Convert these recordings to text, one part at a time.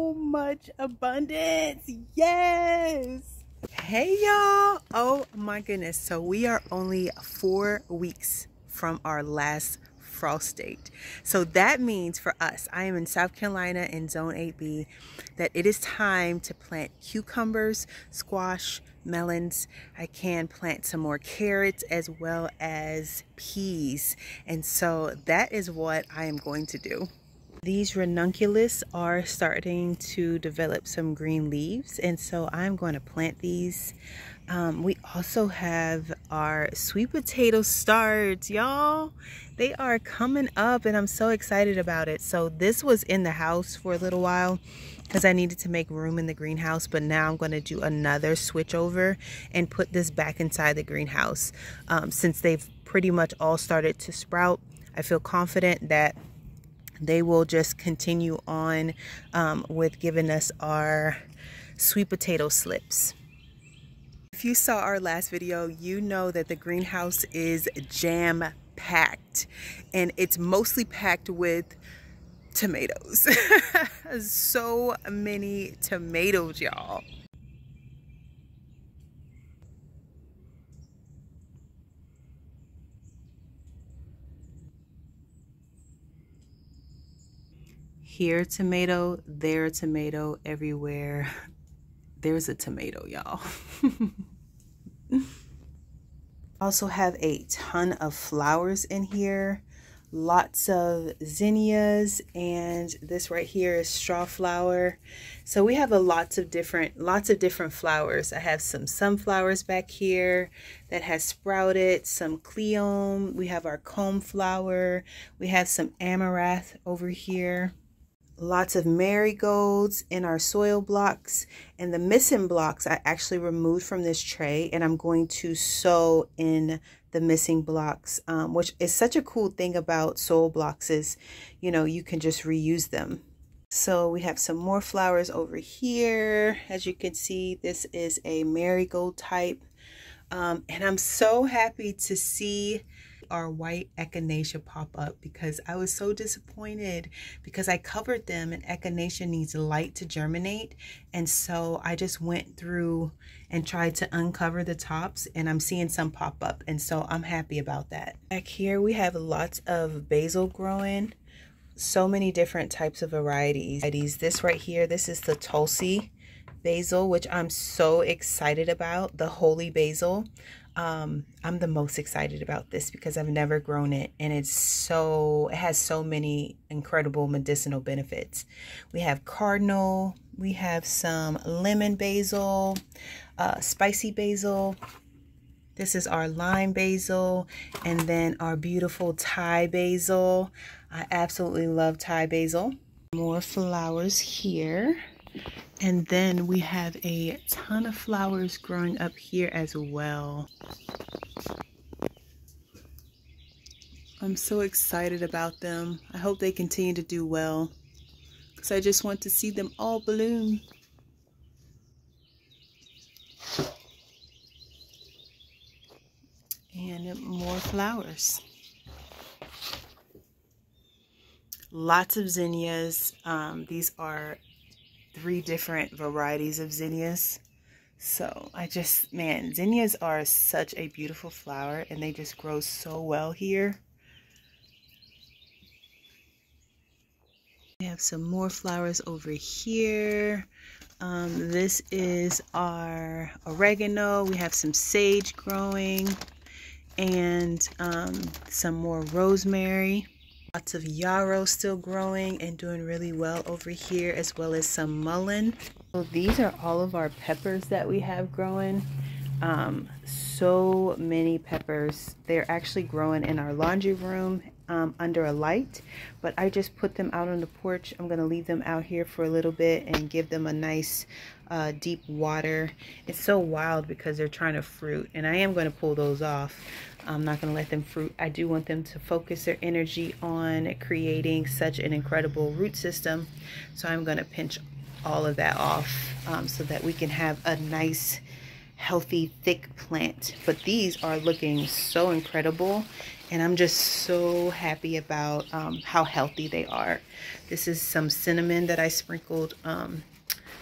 so much abundance. Yes. Hey y'all. Oh my goodness. So we are only 4 weeks from our last frost date. So that means for us, I am in South Carolina in zone 8B, that it is time to plant cucumbers, squash, melons. I can plant some more carrots as well as peas. And so that is what I am going to do. These ranunculus are starting to develop some green leaves, and so I'm going to plant these. We also have our sweet potato starts, y'all. They are coming up and I'm so excited about it. So this was in the house for a little while because I needed to make room in the greenhouse, but now I'm going to do another switch over and put this back inside the greenhouse. Since they've pretty much all started to sprout, I feel confident that they will just continue on with giving us our sweet potato slips. If you saw our last video, you know that the greenhouse is jam-packed, and it's mostly packed with tomatoes. So many tomatoes, y'all. Here a tomato, there a tomato, everywhere there's a tomato, y'all. Also have a ton of flowers in here, lots of zinnias, and this right here is straw flower. So we have lots of different flowers. I have some sunflowers back here that has sprouted, some cleome, we have our comb flower, we have some amaranth over here. Lots of marigolds in our soil blocks, and the missing blocks I actually removed from this tray, and I'm going to sow in the missing blocks, which is such a cool thing about soil blocks is, you know, you can just reuse them. So we have some more flowers over here. As you can see, this is a marigold type, and I'm so happy to see our white echinacea pop up because I was so disappointed because I covered them, and echinacea needs light to germinate, and so I just went through and tried to uncover the tops, and I'm seeing some pop up, and so I'm happy about that. Back here we have lots of basil growing, so many different types of varieties. This right here, this is the Tulsi basil, which I'm so excited about, the holy basil. I'm the most excited about this because I've never grown it, and it has so many incredible medicinal benefits. We have cardinal, we have some lemon basil, spicy basil. This is our lime basil, and then our beautiful Thai basil. I absolutely love Thai basil. More flowers here. And then we have a ton of flowers growing up here as well. I'm so excited about them. I hope they continue to do well, because I just want to see them all bloom. And more flowers. Lots of zinnias. These are 3 different varieties of zinnias. So man, zinnias are such a beautiful flower, and they just grow so well here. We have some more flowers over here. This is our oregano. We have some sage growing, and some more rosemary. Lots of yarrow still growing and doing really well over here, as well as some mullein. So these are all of our peppers that we have growing. So many peppers. They're actually growing in our laundry room under a light, but I just put them out on the porch. I'm going to leave them out here for a little bit and give them a nice deep water. It's so wild because they're trying to fruit, and I am going to pull those off. I'm not going to let them fruit. I do want them to focus their energy on creating such an incredible root system. So I'm going to pinch all of that off so that we can have a nice, healthy, thick plant. But these are looking so incredible, and I'm just so happy about how healthy they are. This is some cinnamon that I sprinkled,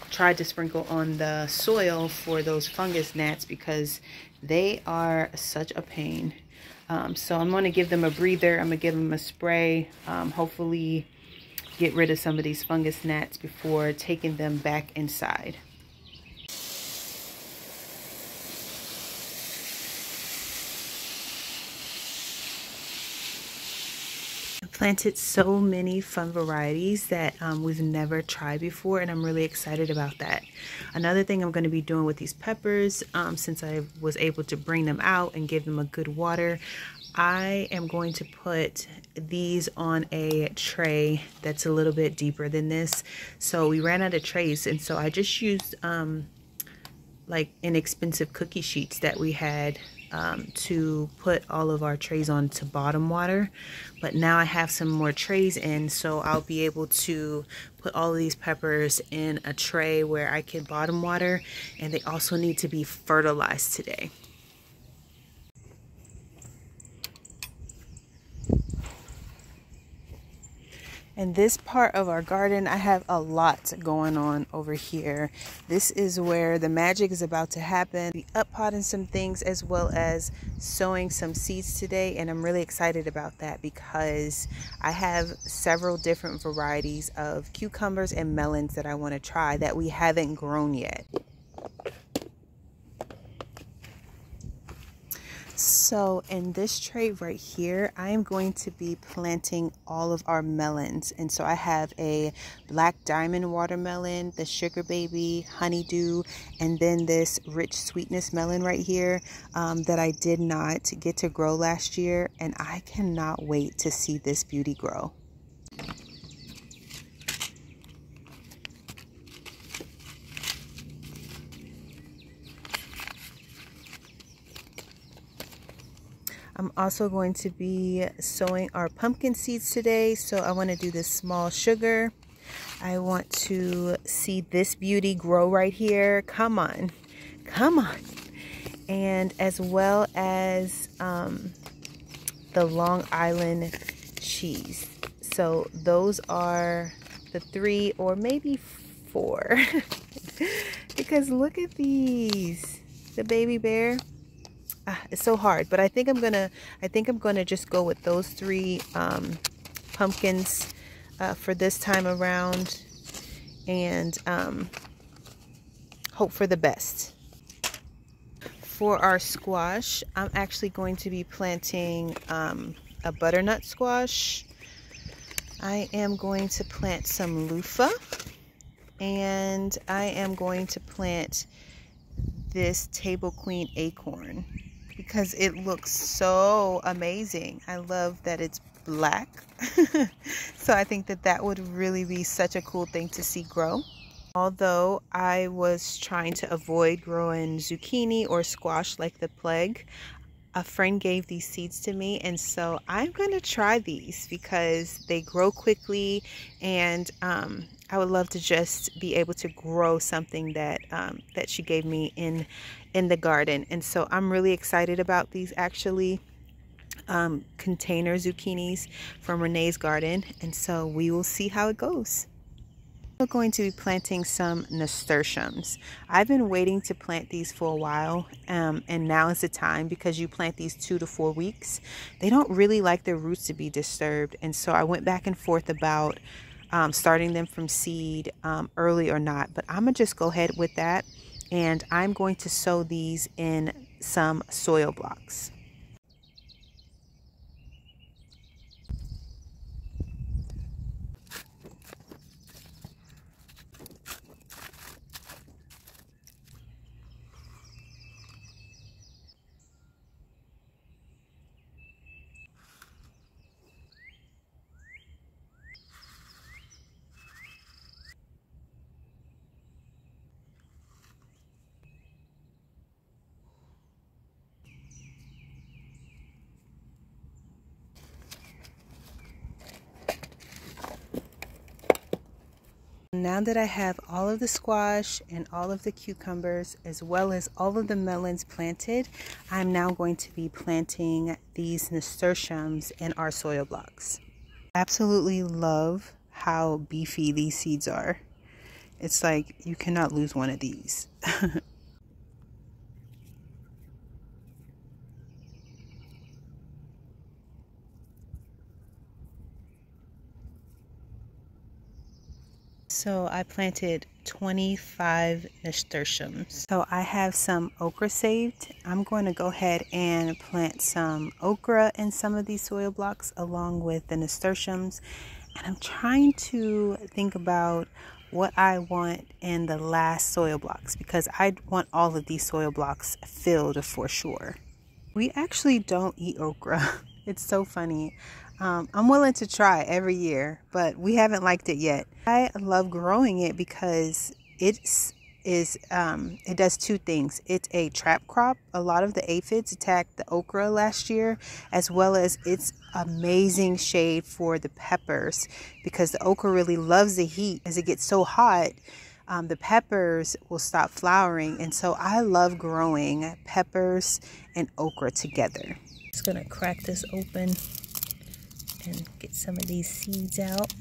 tried to sprinkle on the soil for those fungus gnats because they are such a pain. So I'm going to give them a breather. I'm going to give them a spray, hopefully get rid of some of these fungus gnats before taking them back inside. Planted so many fun varieties that we've never tried before, and I'm really excited about that. Another thing I'm going to be doing with these peppers, since I was able to bring them out and give them a good water, I am going to put these on a tray that's a little bit deeper than this. So we ran out of trays, and so I just used like inexpensive cookie sheets that we had to put all of our trays on to bottom water. But now I have some more trays in, so I'll be able to put all of these peppers in a tray where I can bottom water, and they also need to be fertilized today. In this part of our garden, I have a lot going on over here. This is where the magic is about to happen. Be up potting some things as well as sowing some seeds today, and I'm really excited about that because I have several different varieties of cucumbers and melons that I want to try that we haven't grown yet. So in this tray right here, I am going to be planting all of our melons. And so I have a black diamond watermelon, the sugar baby, honeydew, and then this rich sweetness melon right here that I did not get to grow last year. And I cannot wait to see this beauty grow. I'm also going to be sowing our pumpkin seeds today. So I want to do this small sugar. I want to see this beauty grow right here. Come on, come on. And as well as the Long Island cheese. So those are the 3 or maybe 4. Because look at these, the baby bear. It's so hard, but I think I'm gonna just go with those 3 pumpkins for this time around, and hope for the best. For our squash, I'm actually going to be planting a butternut squash. I am going to plant some loofah, and I am going to plant this Table Queen acorn because it looks so amazing. I love that it's black. So I think that that would really be such a cool thing to see grow. Although I was trying to avoid growing zucchini or squash like the plague, a friend gave these seeds to me, and so I'm going to try these because they grow quickly, and I would love to just be able to grow something that that she gave me in the garden. And so I'm really excited about these actually container zucchinis from Renee's garden, and so we will see how it goes. I'm going to be planting some nasturtiums. I've been waiting to plant these for a while, and now is the time because you plant these 2 to 4 weeks. They don't really like their roots to be disturbed, and so I went back and forth about starting them from seed early or not, but I'm gonna just go ahead with that, and I'm going to sow these in some soil blocks. Now that I have all of the squash and all of the cucumbers as well as all of the melons planted, I'm now going to be planting these nasturtiums in our soil blocks. Absolutely love how beefy these seeds are. It's like you cannot lose one of these. So I planted 25 nasturtiums. So I have some okra saved. I'm going to go ahead and plant some okra in some of these soil blocks along with the nasturtiums. And I'm trying to think about what I want in the last soil blocks because I want all of these soil blocks filled for sure. We actually don't eat okra. It's so funny. I'm willing to try every year, but we haven't liked it yet. I love growing it because it does two things. It's a trap crop. A lot of the aphids attacked the okra last year, as well as it's amazing shade for the peppers because the okra really loves the heat. As it gets so hot, the peppers will stop flowering, and so I love growing peppers and okra together. Just gonna crack this open and get some of these seeds out.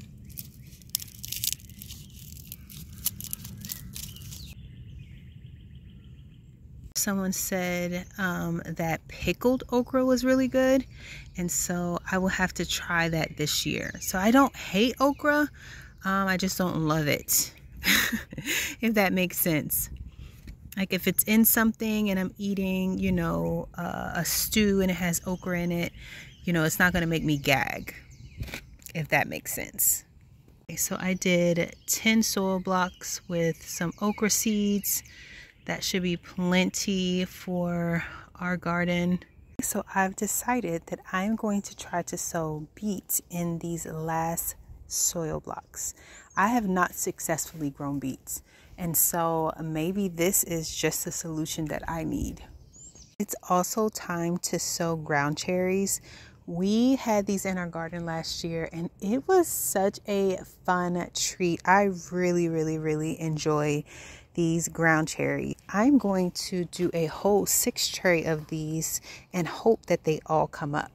Someone said that pickled okra was really good, and so I will have to try that this year. So I don't hate okra, I just don't love it. If that makes sense. Like if it's in something and I'm eating, you know, a stew and it has okra in it, you know, it's not going to make me gag, if that makes sense. Okay, so I did 10 soil blocks with some okra seeds. That should be plenty for our garden. So I've decided that I'm going to try to sow beets in these last soil blocks. I have not successfully grown beets, and so maybe this is just the solution that I need. It's also time to sow ground cherries. We had these in our garden last year and it was such a fun treat. I really enjoy these ground cherries. I'm going to do a whole 6 tray of these and hope that they all come up.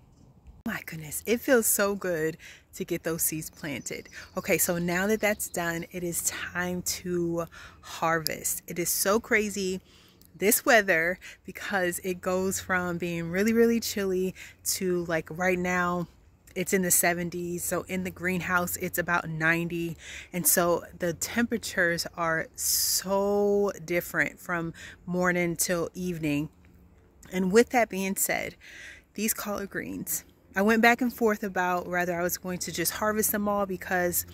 My goodness, it feels so good to get those seeds planted. Okay, so now that that's done, it is time to harvest. It is so crazy this weather because it goes from being really chilly to like right now it's in the 70s. So in the greenhouse it's about 90, and so the temperatures are so different from morning till evening. And with that being said, these collard greens, I went back and forth about whether I was going to just harvest them all because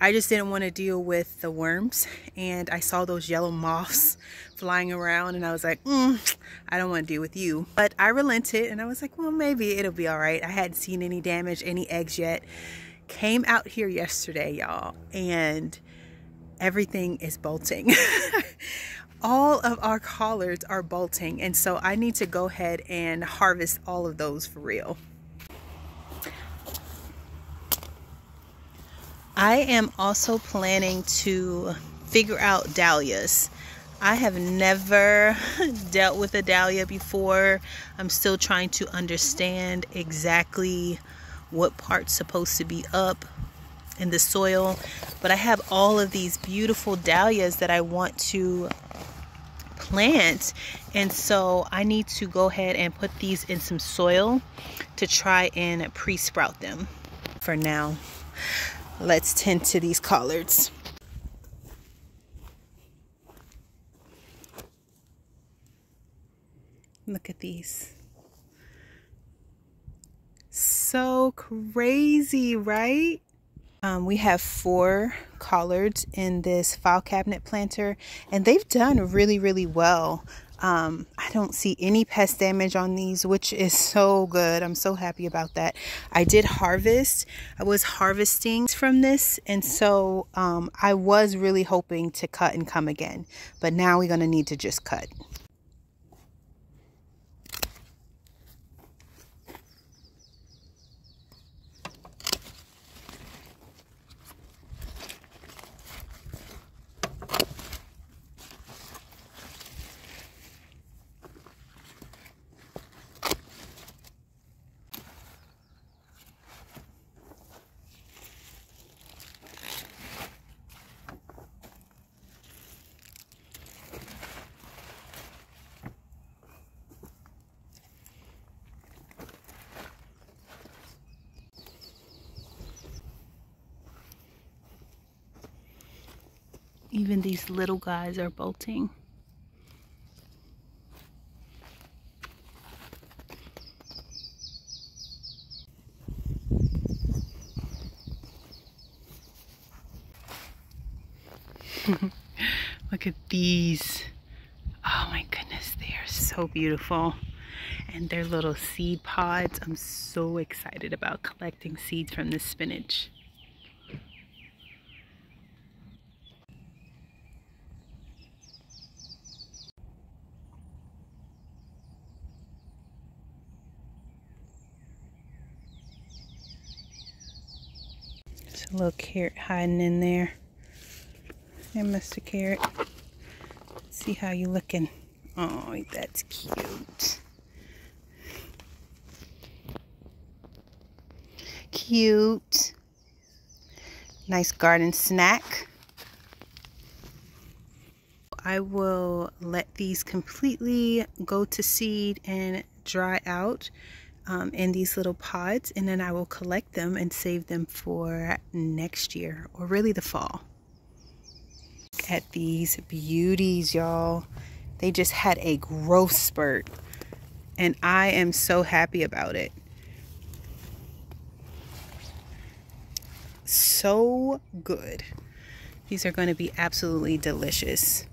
I just didn't want to deal with the worms, and I saw those yellow moths flying around and I was like, I don't want to deal with you. But I relented and I was like, well, maybe it'll be all right. I hadn't seen any damage, any eggs yet. Came out here yesterday, y'all, and everything is bolting. All of our collards are bolting, and so I need to go ahead and harvest all of those for real. I am also planning to figure out dahlias. I have never dealt with a dahlia before. I'm still trying to understand exactly what part's supposed to be up in the soil, but I have all of these beautiful dahlias that I want to plant, and so I need to go ahead and put these in some soil to try and pre-sprout them. For now, let's tend to these collards. Look at these. So crazy, right? We have 4 collards in this file cabinet planter, and they've done really well. I don't see any pest damage on these, which is so good. I'm so happy about that. I did harvest. I was harvesting from this, and so I was really hoping to cut and come again, but now we're going to need to just cut. Even these little guys are bolting. Look at these. Oh my goodness, they are so beautiful. And their little seed pods. I'm so excited about collecting seeds from this spinach. There's a little carrot hiding in there. Hey, Mr. Carrot. Let's see how you looking. Oh, that's cute. Cute. Nice garden snack. I will let these completely go to seed and dry out in these little pods, and then I will collect them and save them for next year, or really the fall. Look at these beauties, y'all. They just had a growth spurt, and I am so happy about it. So good. These are going to be absolutely delicious.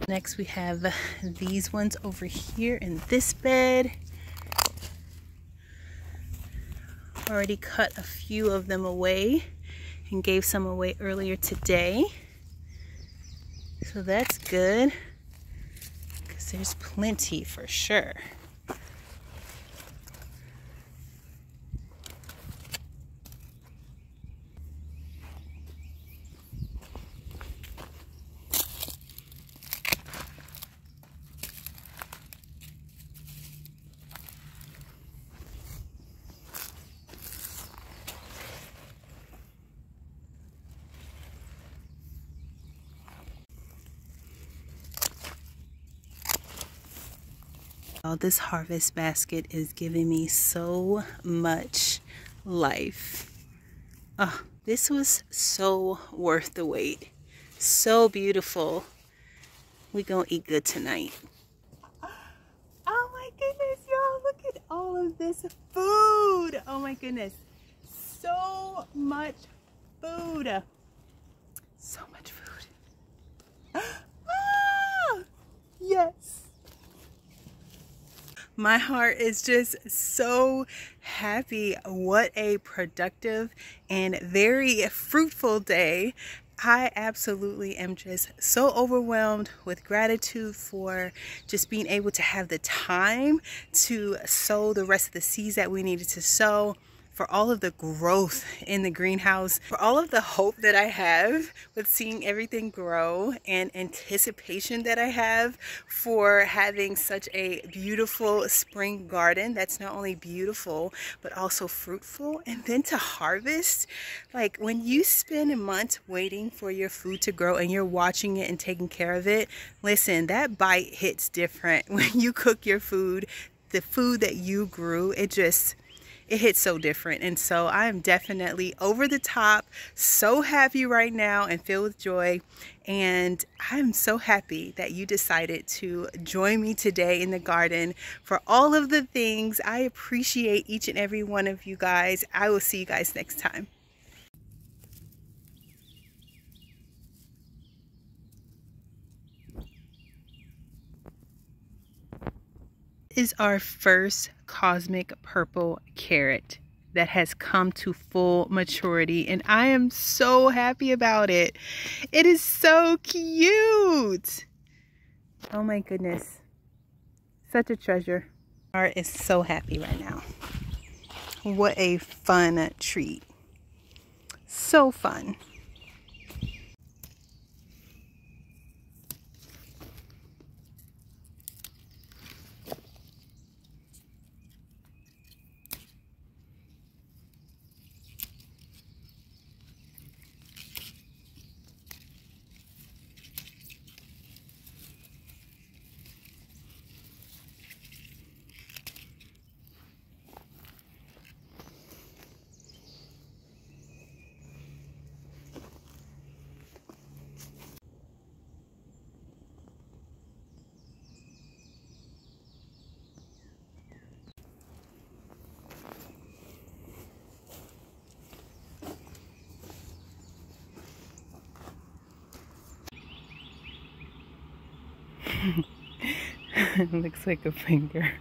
Next we have these ones over here in this bed. Already cut a few of them away and gave some away earlier today. So that's good, because there's plenty for sure. This harvest basket is giving me so much life. Oh, this was so worth the wait. So beautiful. We gonna eat good tonight. Oh my goodness, y'all, look at all of this food. Oh my goodness, so much food. So much food. Ah, yes. My heart is just so happy. What a productive and very fruitful day. I absolutely am just so overwhelmed with gratitude for just being able to have the time to sow the rest of the seeds that we needed to sow, for all of the growth in the greenhouse, for all of the hope that I have with seeing everything grow, and anticipation that I have for having such a beautiful spring garden that's not only beautiful but also fruitful. And then to harvest, like when you spend months waiting for your food to grow and you're watching it and taking care of it, listen, that bite hits different when you cook your food. The food that you grew, it hits so different. And so I am definitely over the top, so happy right now and filled with joy. And I'm so happy that you decided to join me today in the garden for all of the things. I appreciate each and every one of you guys. I will see you guys next time. Is our first cosmic purple carrot. that has come to full maturity, and I am so happy about it. It is so cute. Oh my goodness. Such a treasure. Art is so happy right now. What a fun treat. So fun. Looks like a finger.